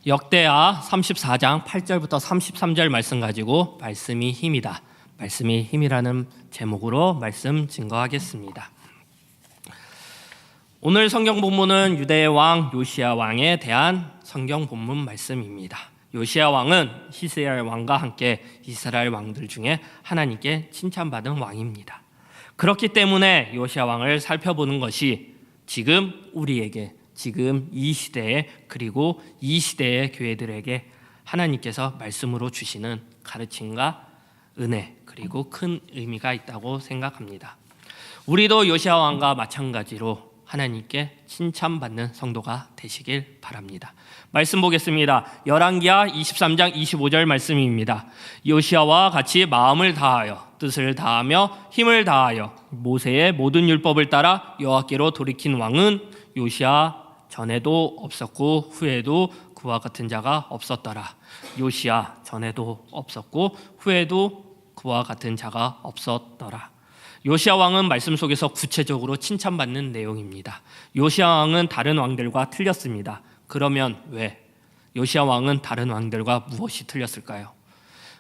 역대하 34장 8절부터 33절 말씀 가지고 말씀이 힘이다. 말씀이 힘이라는 제목으로 말씀 증거하겠습니다. 오늘 성경 본문은 유대의 왕 요시야 왕에 대한 성경 본문 말씀입니다. 요시야 왕은 히스기야 왕과 함께 이스라엘 왕들 중에 하나님께 칭찬받은 왕입니다. 그렇기 때문에 요시야 왕을 살펴보는 것이 지금 우리에게, 지금 이 시대에, 그리고 이 시대의 교회들에게 하나님께서 말씀으로 주시는 가르침과 은혜, 그리고 큰 의미가 있다고 생각합니다. 우리도 요시야 왕과 마찬가지로 하나님께 칭찬받는 성도가 되시길 바랍니다. 말씀 보겠습니다. 열왕기하 23장 25절 말씀입니다. 요시야와 같이 마음을 다하여 뜻을 다하며 힘을 다하여 모세의 모든 율법을 따라 여호와께로 돌이킨 왕은 요시야 전에도 없었고 후에도 그와 같은 자가 없었더라. 요시야 전에도 없었고 후에도 그와 같은 자가 없었더라. 요시야 왕은 말씀 속에서 구체적으로 칭찬받는 내용입니다. 요시야 왕은 다른 왕들과 틀렸습니다. 그러면 왜? 요시야 왕은 다른 왕들과 무엇이 틀렸을까요?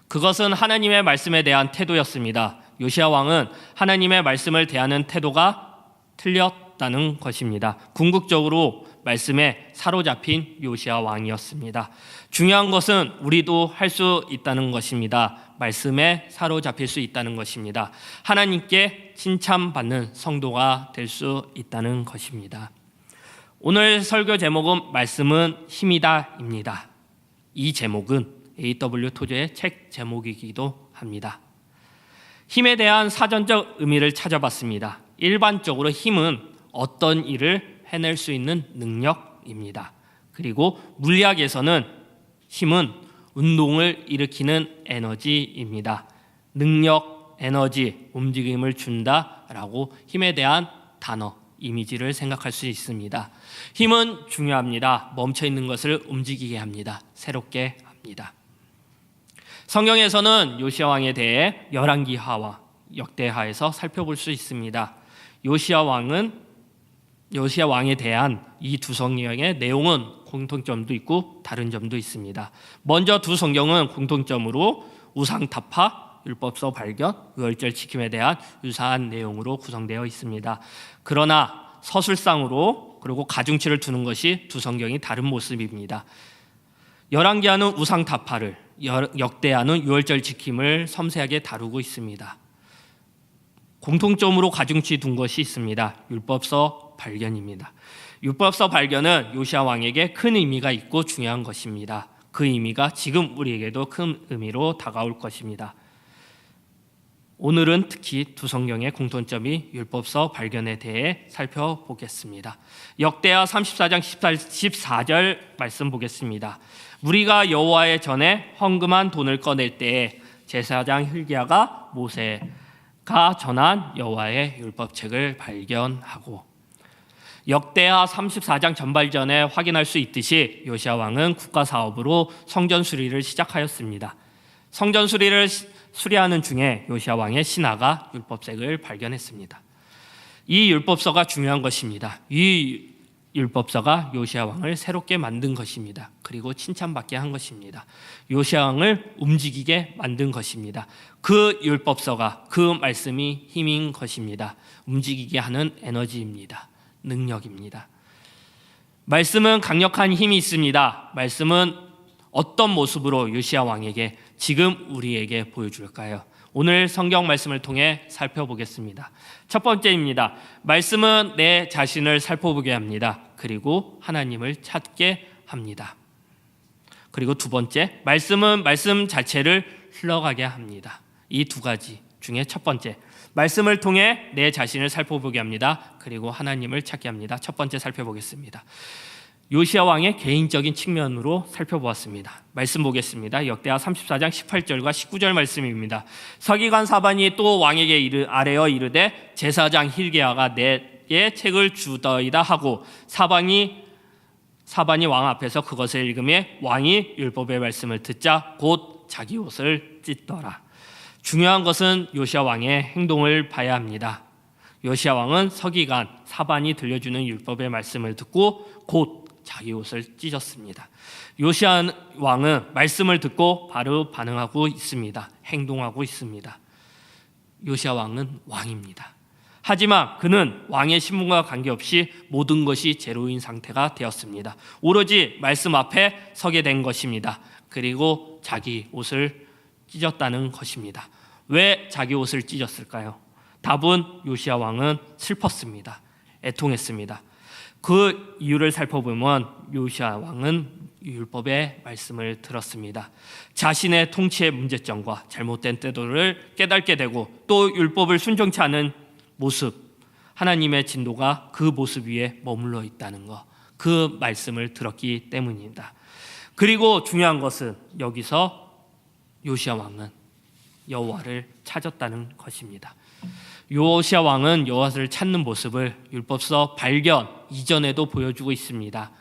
그것은 하나님의 말씀에 대한 태도였습니다. 요시야 왕은 하나님의 말씀을 대하는 태도가 틀렸다는 것입니다. 궁극적으로 말씀에 사로잡힌 요시야 왕이었습니다. 중요한 것은 우리도 할 수 있다는 것입니다. 말씀에 사로잡힐 수 있다는 것입니다. 하나님께 칭찬받는 성도가 될 수 있다는 것입니다. 오늘 설교 제목은 말씀은 힘이다입니다. 이 제목은 A.W. 토저의 책 제목이기도 합니다. 힘에 대한 사전적 의미를 찾아봤습니다. 일반적으로 힘은 어떤 일을 해낼 수 있는 능력입니다. 그리고 물리학에서는 힘은 운동을 일으키는 에너지입니다. 능력, 에너지, 움직임을 준다라고 힘에 대한 단어, 이미지를 생각할 수 있습니다. 힘은 중요합니다. 멈춰있는 것을 움직이게 합니다. 새롭게 합니다. 성경에서는 요시야 왕에 대해 열왕기하와 역대하에서 살펴볼 수 있습니다. 요시야 왕에 대한 이 두 성경의 내용은 공통점도 있고 다른 점도 있습니다. 먼저 두 성경은 공통점으로 우상타파, 율법서 발견, 유월절 지킴에 대한 유사한 내용으로 구성되어 있습니다. 그러나 서술상으로 그리고 가중치를 두는 것이 두 성경이 다른 모습입니다. 열왕기하는 우상타파를, 역대하는 유월절 지킴을 섬세하게 다루고 있습니다. 공통점으로 가중치 둔 것이 있습니다. 율법서 발견입니다. 율법서 발견은 요시야 왕에게 큰 의미가 있고 중요한 것입니다. 그 의미가 지금 우리에게도 큰 의미로 다가올 것입니다. 오늘은 특히 두 성경의 공통점이 율법서 발견에 대해 살펴보겠습니다. 역대하 34장 14절 말씀 보겠습니다. 우리가 여호와의 전에 헌금한 돈을 꺼낼 때에 제사장 hil기야가 모세가 전한 여호와의 율법책을 발견하고, 역대하 34장 전발전에 확인할 수 있듯이 요시야 왕은 국가 사업으로 성전 수리를 시작하였습니다. 성전 수리를 수리하는 중에 요시야 왕의 신하가 율법책을 발견했습니다. 이 율법서가 중요한 것입니다. 이 율법서가 요시야 왕을 새롭게 만든 것입니다. 그리고 칭찬받게 한 것입니다. 요시야 왕을 움직이게 만든 것입니다. 그 율법서가, 그 말씀이 힘인 것입니다. 움직이게 하는 에너지입니다. 능력입니다. 말씀은 강력한 힘이 있습니다. 말씀은 어떤 모습으로 요시야 왕에게, 지금 우리에게 보여줄까요? 오늘 성경 말씀을 통해 살펴보겠습니다. 첫 번째입니다. 말씀은 내 자신을 살펴보게 합니다. 그리고 하나님을 찾게 합니다. 그리고 두 번째, 말씀은 말씀 자체를 흘러가게 합니다. 이 두 가지 중에 첫 번째, 말씀을 통해 내 자신을 살펴보게 합니다. 그리고 하나님을 찾게 합니다. 첫 번째 살펴보겠습니다. 요시야 왕의 개인적인 측면으로 살펴보았습니다. 말씀 보겠습니다. 역대하 34장 18절과 19절 말씀입니다. 서기관 사반이 또 왕에게 아뢰어 이르되 제사장 hil기야가 내게 책을 주더이다 하고 사반이 왕 앞에서 그것을 읽으매 왕이 율법의 말씀을 듣자 곧 자기 옷을 찢더라. 중요한 것은 요시야 왕의 행동을 봐야 합니다. 요시야 왕은 서기관 사반이 들려주는 율법의 말씀을 듣고 곧 자기 옷을 찢었습니다. 요시야 왕은 말씀을 듣고 바로 반응하고 있습니다. 행동하고 있습니다. 요시야 왕은 왕입니다. 하지만 그는 왕의 신분과 관계없이 모든 것이 제로인 상태가 되었습니다. 오로지 말씀 앞에 서게 된 것입니다. 그리고 자기 옷을 찢었다는 것입니다. 왜 자기 옷을 찢었을까요? 답은 요시야 왕은 슬펐습니다. 애통했습니다. 그 이유를 살펴보면 요시야 왕은 율법의 말씀을 들었습니다. 자신의 통치의 문제점과 잘못된 태도를 깨닫게 되고 또 율법을 순종치 않은 모습, 하나님의 진노가 그 모습 위에 머물러 있다는 것, 그 말씀을 들었기 때문입니다. 그리고 중요한 것은 여기서 요시야 왕은 여호와를 찾았다는 것입니다. 요시야 왕은 여호와를 찾는 모습을 율법서 발견 이전에도 보여주고 있습니다.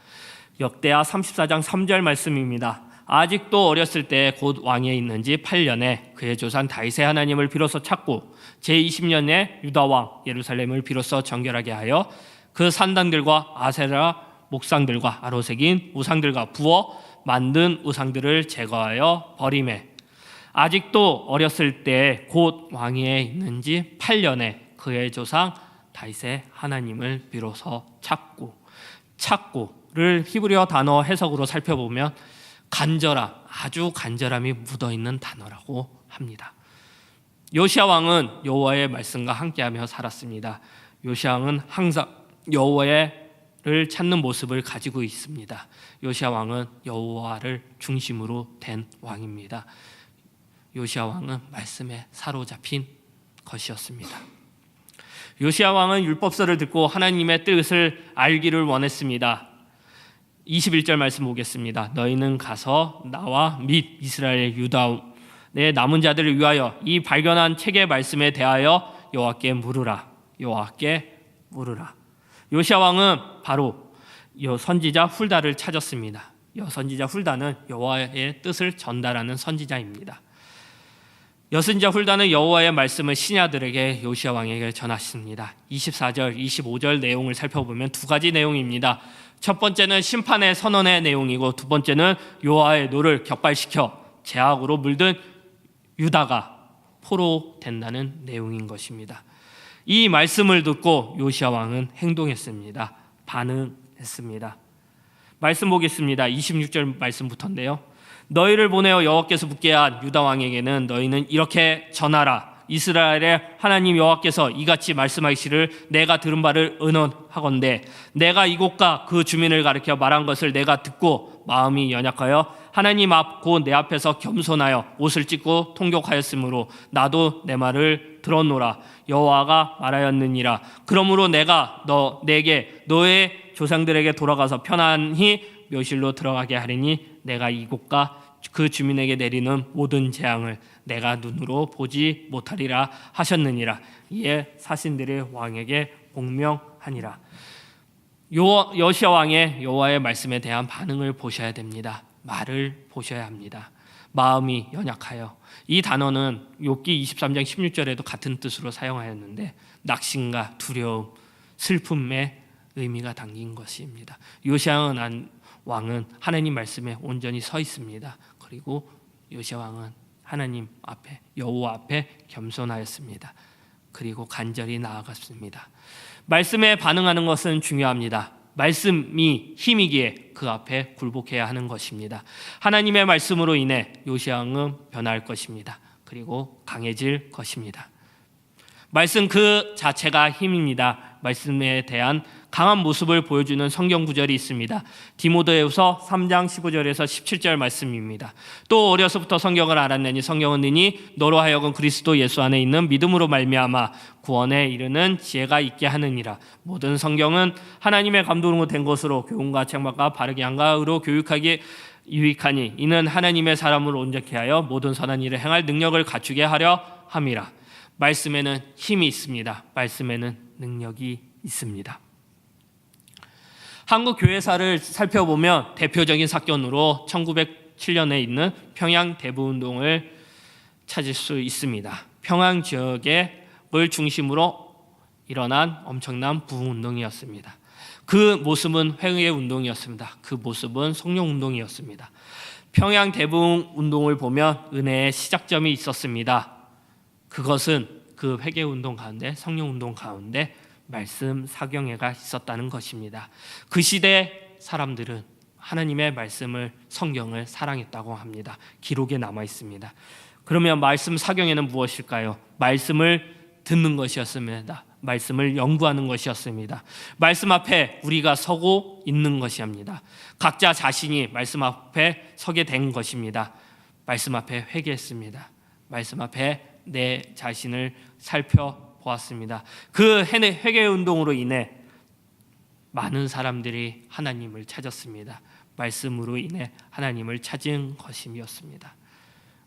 역대하 34장 3절 말씀입니다. 아직도 어렸을 때 곧 왕위에 있는 지 8년에 그의 조상 다윗의 하나님을 비로소 찾고 제20년에 유다 왕 예루살렘을 비로소 정결하게 하여 그 산당들과 아세라 목상들과 아로새긴 우상들과 부어 만든 우상들을 제거하여 버리매 아직도 어렸을 때 곧 왕위에 있는 지 8년에 그의 조상 다윗의 하나님을 비로소 찾고를 히브리어 단어 해석으로 살펴보면 간절함, 아주 간절함이 묻어있는 단어라고 합니다. 요시야 왕은 여호와의 말씀과 함께하며 살았습니다. 요시야 왕은 항상 여호와를 찾는 모습을 가지고 있습니다. 요시야 왕은 여호와를 중심으로 된 왕입니다. 요시야 왕은 말씀에 사로잡힌 것이었습니다. 요시야 왕은 율법서를 듣고 하나님의 뜻을 알기를 원했습니다. 21절 말씀 보겠습니다. 너희는 가서 나와 및 이스라엘 유다의 남은 자들을 위하여 이 발견한 책의 말씀에 대하여 여호와께 물으라. 요시야 왕은 바로 선지자 훌다를 찾았습니다. 선지자 훌다는 여호와의 뜻을 전달하는 선지자입니다. 선지자 훌다는 여호와의 말씀을 신하들에게 요시야 왕에게 전하십니다. 24절, 25절 내용을 살펴보면 두 가지 내용입니다. 첫 번째는 심판의 선언의 내용이고 두 번째는 여호와의 노를 격발시켜 죄악으로 물든 유다가 포로된다는 내용인 것입니다. 이 말씀을 듣고 요시야 왕은 행동했습니다. 반응했습니다. 말씀 보겠습니다. 26절 말씀부터인데요. 너희를 보내어 여호와께서 붙게 한 유다 왕에게는 너희는 이렇게 전하라. 이스라엘의 하나님 여호와께서 이같이 말씀하시기를 내가 들은 바를 의논하건대 내가 이곳과 그 주민을 가리켜 말한 것을 내가 듣고 마음이 연약하여 하나님 앞 곧 내 앞에서 겸손하여 옷을 찢고 통곡하였으므로 나도 내 말을 들었노라. 여호와가 말하였느니라. 그러므로 내가 내게 너의 조상들에게 돌아가서 편안히 묘실로 들어가게 하리니 내가 이곳과 그 주민에게 내리는 모든 재앙을 내가 눈으로 보지 못하리라 하셨느니라. 이에 사신들이 왕에게 복명하니라. 요시야 왕의 여호와의 말씀에 대한 반응을 보셔야 됩니다. 말을 보셔야 합니다. 마음이 연약하여. 이 단어는 욥기 23장 16절에도 같은 뜻으로 사용하였는데 낙심과 두려움, 슬픔의 의미가 담긴 것입니다. 요시야 왕은 하나님 말씀에 온전히 서 있습니다. 그리고 요시야 왕은 하나님 앞에 여호와 앞에 겸손하였습니다. 그리고 간절히 나아갔습니다. 말씀에 반응하는 것은 중요합니다. 말씀이 힘이기에 그 앞에 굴복해야 하는 것입니다. 하나님의 말씀으로 인해 요시야 왕은 변할 것입니다. 그리고 강해질 것입니다. 말씀 그 자체가 힘입니다. 말씀에 대한 강한 모습을 보여주는 성경 구절이 있습니다. 디모데후서 3장 15절에서 17절 말씀입니다. 또 어려서부터 성경을 알았느니 성경은 능히 너로 하여금 그리스도 예수 안에 있는 믿음으로 말미암아 구원에 이르는 지혜가 있게 하느니라. 모든 성경은 하나님의 감동으로 된 것으로 교훈과 책망과 바르게 한가 의로 교육하기 유익하니 이는 하나님의 사람을 온전케 하여 모든 선한 일을 행할 능력을 갖추게 하려 함이라. 말씀에는 힘이 있습니다. 말씀에는 능력이 있습니다. 한국 교회사를 살펴보면 대표적인 사건으로 1907년에 있는 평양 대부운동을 찾을 수 있습니다. 평양 지역을 중심으로 일어난 엄청난 부흥운동이었습니다. 그 모습은 회개 운동이었습니다. 그 모습은 성령 운동이었습니다. 평양 대붕 운동을 보면 은혜의 시작점이 있었습니다. 그것은 그 회개 운동 가운데, 성령 운동 가운데 말씀 사경회가 있었다는 것입니다. 그 시대 사람들은 하나님의 말씀을, 성경을 사랑했다고 합니다. 기록에 남아 있습니다. 그러면 말씀 사경회는 무엇일까요? 말씀을 듣는 것이었습니다. 말씀을 연구하는 것이었습니다. 말씀 앞에 우리가 서고 있는 것이옵니다. 각자 자신이 말씀 앞에 서게 된 것입니다. 말씀 앞에 회개했습니다. 말씀 앞에 내 자신을 살펴보았습니다. 그 회개 운동으로 인해 많은 사람들이 하나님을 찾았습니다. 말씀으로 인해 하나님을 찾은 것이었습니다.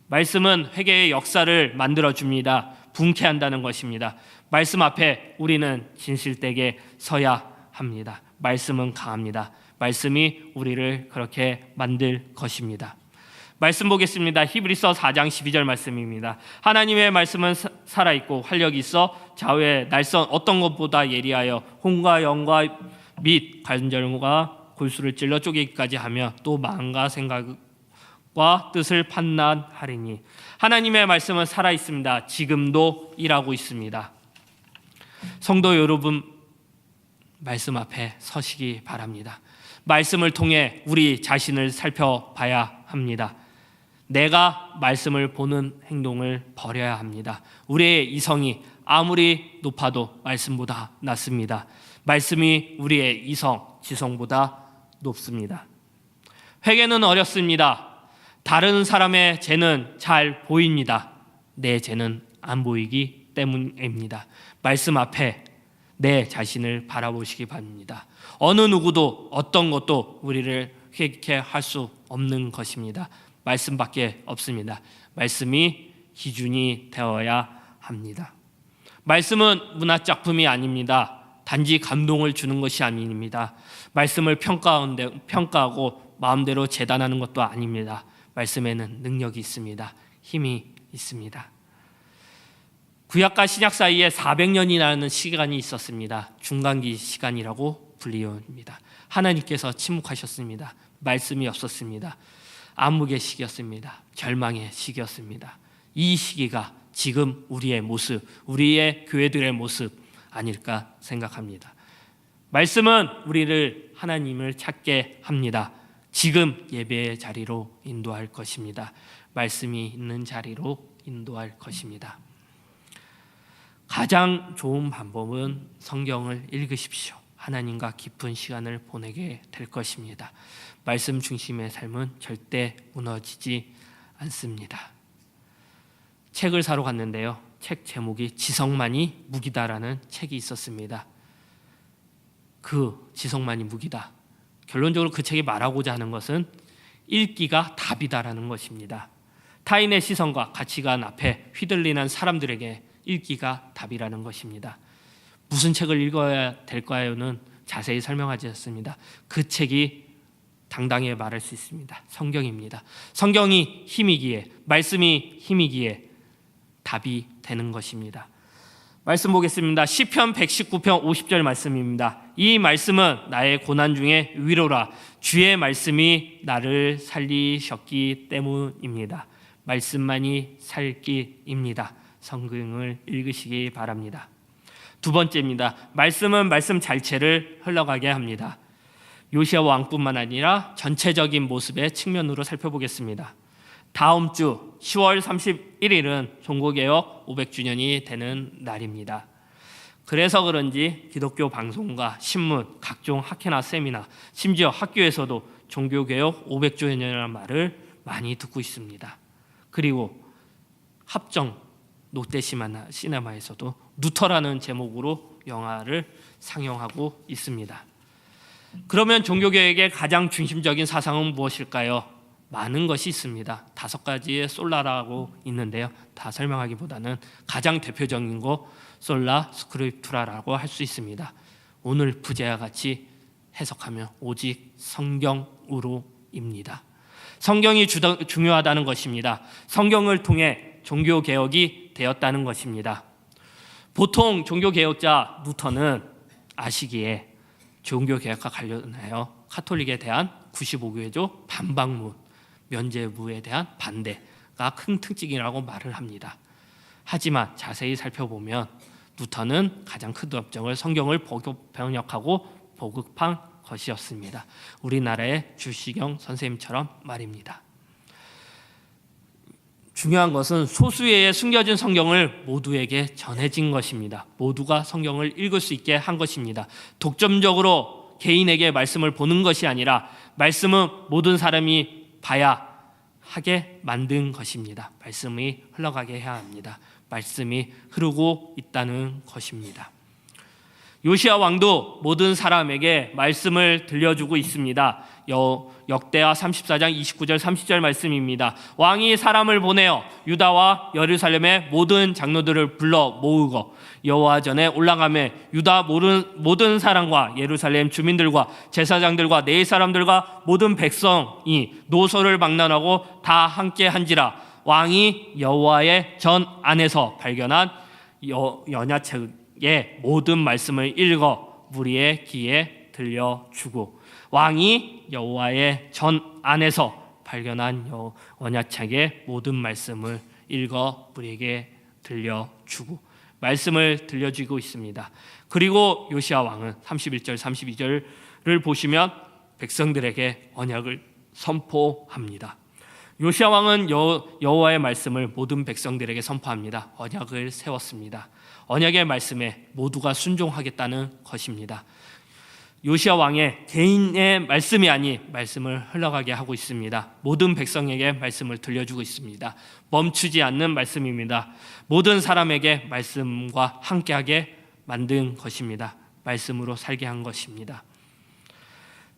말씀은 회개의 역사를 만들어줍니다. 분케한다는 것입니다. 말씀 앞에 우리는 진실되게 서야 합니다. 말씀은 강합니다. 말씀이 우리를 그렇게 만들 것입니다. 말씀 보겠습니다. 히브리서 4장 12절 말씀입니다. 하나님의 말씀은 살아있고 활력이 있어 좌우의 날선 어떤 것보다 예리하여 혼과 영과 및 관절과 골수를 찔러 쪼개기까지 하며 또 마음과 생각과 뜻을 판단하리니 하나님의 말씀은 살아있습니다. 지금도 일하고 있습니다. 성도 여러분, 말씀 앞에 서시기 바랍니다. 말씀을 통해 우리 자신을 살펴봐야 합니다. 내가 말씀을 보는 행동을 버려야 합니다. 우리의 이성이 아무리 높아도 말씀보다 낮습니다. 말씀이 우리의 이성, 지성보다 높습니다. 회개는 어렵습니다. 다른 사람의 죄는 잘 보입니다. 내 죄는 안 보이기 때문입니다. 말씀 앞에 내 자신을 바라보시기 바랍니다. 어느 누구도 어떤 것도 우리를 회개케 할 수 없는 것입니다. 말씀밖에 없습니다. 말씀이 기준이 되어야 합니다. 말씀은 문화작품이 아닙니다. 단지 감동을 주는 것이 아닙니다. 말씀을 평가하고 마음대로 재단하는 것도 아닙니다. 말씀에는 능력이 있습니다. 힘이 있습니다. 구약과 신약 사이에 400년이라는 시간이 있었습니다. 중간기 시간이라고 불리웁니다. 하나님께서 침묵하셨습니다. 말씀이 없었습니다. 암흑의 시기였습니다. 절망의 시기였습니다. 이 시기가 지금 우리의 모습, 우리의 교회들의 모습 아닐까 생각합니다. 말씀은 우리를 하나님을 찾게 합니다. 지금 예배의 자리로 인도할 것입니다. 말씀이 있는 자리로 인도할 것입니다. 가장 좋은 방법은 성경을 읽으십시오. 하나님과 깊은 시간을 보내게 될 것입니다. 말씀 중심의 삶은 절대 무너지지 않습니다. 책을 사러 갔는데요. 책 제목이 지성만이 무기다라는 책이 있었습니다. 그 지성만이 무기다. 결론적으로 그 책이 말하고자 하는 것은 읽기가 답이다라는 것입니다. 타인의 시선과 가치관 앞에 휘둘리는 사람들에게 읽기가 답이라는 것입니다. 무슨 책을 읽어야 될까요는 자세히 설명하지 않습니다. 그 책이 당당히 말할 수 있습니다. 성경입니다. 성경이 힘이기에, 말씀이 힘이기에 답이 되는 것입니다. 말씀 보겠습니다. 시편 119편 50절 말씀입니다. 이 말씀은 나의 고난 중에 위로라. 주의 말씀이 나를 살리셨기 때문입니다. 말씀만이 살기입니다. 성경을 읽으시기 바랍니다. 두 번째입니다. 말씀은 말씀 자체를 흘러가게 합니다. 요시야 왕뿐만 아니라 전체적인 모습의 측면으로 살펴보겠습니다. 다음 주 10월 31일은 종고개혁 500주년이 되는 날입니다. 그래서 그런지 기독교 방송과 신문, 각종 학회나 세미나, 심지어 학교에서도 종교개혁 500주년이라는 말을 많이 듣고 있습니다. 그리고 합정 롯데시네마에서도 누터라는 제목으로 영화를 상영하고 있습니다. 그러면 종교개혁의 가장 중심적인 사상은 무엇일까요? 많은 것이 있습니다. 5가지의 솔라라고 있는데요. 다 설명하기보다는 가장 대표적인 거 솔라 스크립투라라고 할 수 있습니다. 오늘 부제와 같이 해석하면 오직 성경으로입니다. 성경이 중요하다는 것입니다. 성경을 통해 종교개혁이 되었다는 것입니다. 보통 종교개혁자 누터는 아시기에 종교 개혁과 관련하여 카톨릭에 대한 95개조 반박문, 면죄부에 대한 반대가 큰 특징이라고 말을 합니다. 하지만 자세히 살펴보면 루터는 가장 큰 업적을 성경을 번역하고 보급한 것이었습니다. 우리나라의 주시경 선생님처럼 말입니다. 중요한 것은 소수의 숨겨진 성경을 모두에게 전해진 것입니다. 모두가 성경을 읽을 수 있게 한 것입니다. 독점적으로 개인에게 말씀을 보는 것이 아니라 말씀은 모든 사람이 봐야 하게 만든 것입니다. 말씀이 흘러가게 해야 합니다. 말씀이 흐르고 있다는 것입니다. 요시야 왕도 모든 사람에게 말씀을 들려주고 있습니다. 역대하 34장 29절 30절 말씀입니다. 왕이 사람을 보내어 유다와 예루살렘의 모든 장로들을 불러 모으고 여호와 전에 올라가며 유다 모든 사람과 예루살렘 주민들과 제사장들과 네 사람들과 모든 백성이 노소를 막론하고 다 함께 한지라. 왕이 여호와의 전 안에서 발견한 연야책의 모든 말씀을 읽어 우리의 귀에 들려주고, 왕이 여호와의 전 안에서 발견한 언약책의 모든 말씀을 읽어 우리에게 들려주고 말씀을 들려주고 있습니다. 그리고 요시야 왕은 31절 32절을 보시면 백성들에게 언약을 선포합니다. 요시야 왕은 여호와의 말씀을 모든 백성들에게 선포합니다. 언약을 세웠습니다. 언약의 말씀에 모두가 순종하겠다는 것입니다. 요시야 왕의 개인의 말씀이 아닌 말씀을 흘러가게 하고 있습니다. 모든 백성에게 말씀을 들려주고 있습니다. 멈추지 않는 말씀입니다. 모든 사람에게 말씀과 함께하게 만든 것입니다. 말씀으로 살게 한 것입니다.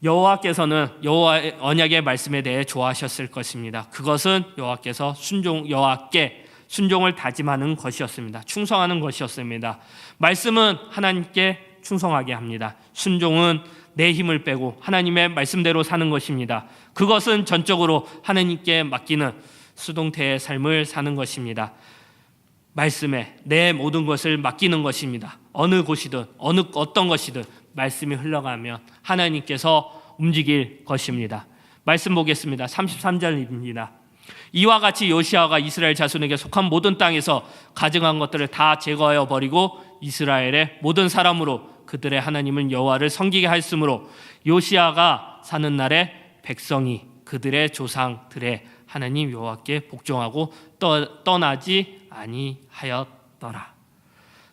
여호와께서는 여호와의 언약의 말씀에 대해 좋아하셨을 것입니다. 그것은 여호와께 순종을 다짐하는 것이었습니다. 충성하는 것이었습니다. 말씀은 하나님께 충성하게 합니다. 순종은 내 힘을 빼고 하나님의 말씀대로 사는 것입니다. 그것은 전적으로 하나님께 맡기는 수동태의 삶을 사는 것입니다. 말씀에 내 모든 것을 맡기는 것입니다. 어느 곳이든 어떤 것이든 말씀이 흘러가면 하나님께서 움직일 것입니다. 말씀 보겠습니다. 33절입니다. 이와 같이 요시야가 이스라엘 자손에게 속한 모든 땅에서 가증한 것들을 다 제거하여 버리고 이스라엘의 모든 사람으로 그들의 하나님은 여호와를 섬기게 하였으므로 요시야가 사는 날에 백성이 그들의 조상들의 하나님 여호와께 복종하고 떠나지 아니하였더라.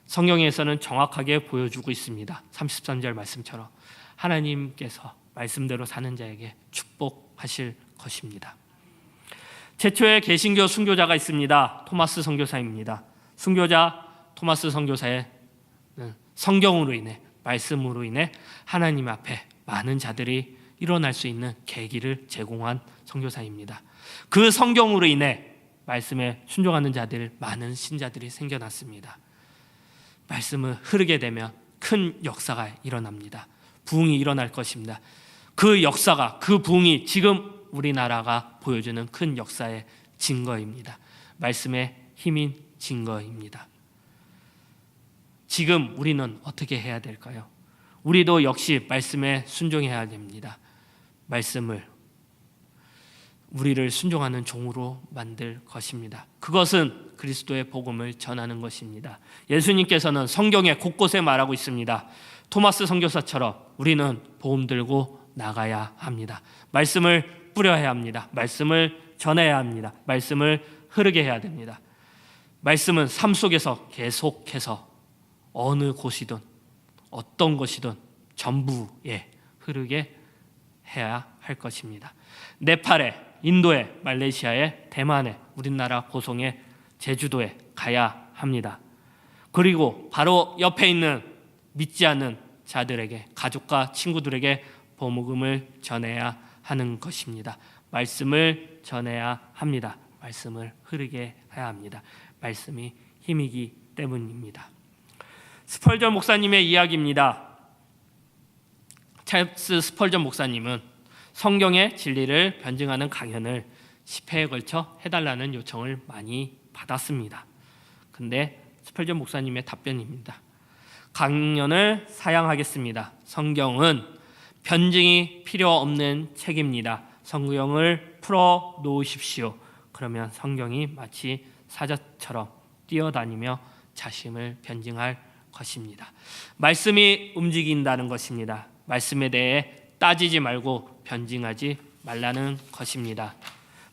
성경에서는 정확하게 보여주고 있습니다. 33절 말씀처럼 하나님께서 말씀대로 사는 자에게 축복하실 것입니다. 최초의 개신교 순교자가 있습니다. 토마스 선교사입니다. 순교자 토마스 선교사의 성경으로 인해 말씀으로 인해 하나님 앞에 많은 자들이 일어날 수 있는 계기를 제공한 선교사입니다. 그 성경으로 인해 말씀에 순종하는 자들, 많은 신자들이 생겨났습니다. 말씀을 흐르게 되면 큰 역사가 일어납니다. 부흥이 일어날 것입니다. 그 역사가, 그 부흥이 지금 우리나라가 보여주는 큰 역사의 증거입니다. 말씀의 힘인 증거입니다. 지금 우리는 어떻게 해야 될까요? 우리도 역시 말씀에 순종해야 됩니다. 말씀을 우리를 순종하는 종으로 만들 것입니다. 그것은 그리스도의 복음을 전하는 것입니다. 예수님께서는 성경에 곳곳에 말하고 있습니다. 토마스 선교사처럼 우리는 복음 들고 나가야 합니다. 말씀을 뿌려야 합니다. 말씀을 전해야 합니다. 말씀을 흐르게 해야 됩니다. 말씀은 삶 속에서 계속해서 어느 곳이든 어떤 것이든 전부에 흐르게 해야 할 것입니다. 네팔에, 인도에, 말레이시아에, 대만에, 우리나라 고성에, 제주도에 가야 합니다. 그리고 바로 옆에 있는 믿지 않는 자들에게, 가족과 친구들에게 복음을 전해야 하는 것입니다. 말씀을 전해야 합니다. 말씀을 흐르게 해야 합니다. 말씀이 힘이기 때문입니다. 스펄전 목사님의 이야기입니다. 찰스 스펄전 목사님은 성경의 진리를 변증하는 강연을 10회에 걸쳐 해달라는 요청을 많이 받았습니다. 근데 스펄전 목사님의 답변입니다. 강연을 사양하겠습니다. 성경은 변증이 필요 없는 책입니다. 성경을 풀어 놓으십시오. 그러면 성경이 마치 사자처럼 뛰어다니며 자신을 변증할 것입니다. 말씀이 움직인다는 것입니다. 말씀에 대해 따지지 말고 변증하지 말라는 것입니다.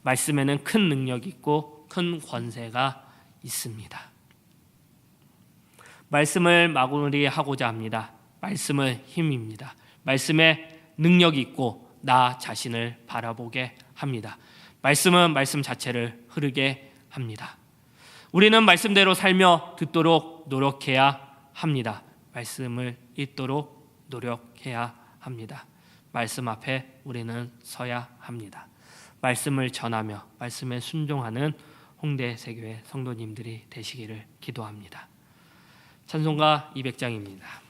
말씀에는 큰 능력이 있고 큰 권세가 있습니다. 말씀을 마무리하고자 합니다. 말씀은 힘입니다. 말씀에 능력이 있고 나 자신을 바라보게 합니다. 말씀은 말씀 자체를 흐르게 합니다. 우리는 말씀대로 살며 듣도록 노력해야 합니다. 말씀을 읽도록 노력해야 합니다. 말씀 앞에 우리는 서야 합니다. 말씀을 전하며 말씀에 순종하는 홍대 세교회 성도님들이 되시기를 기도합니다. 찬송가 200장입니다.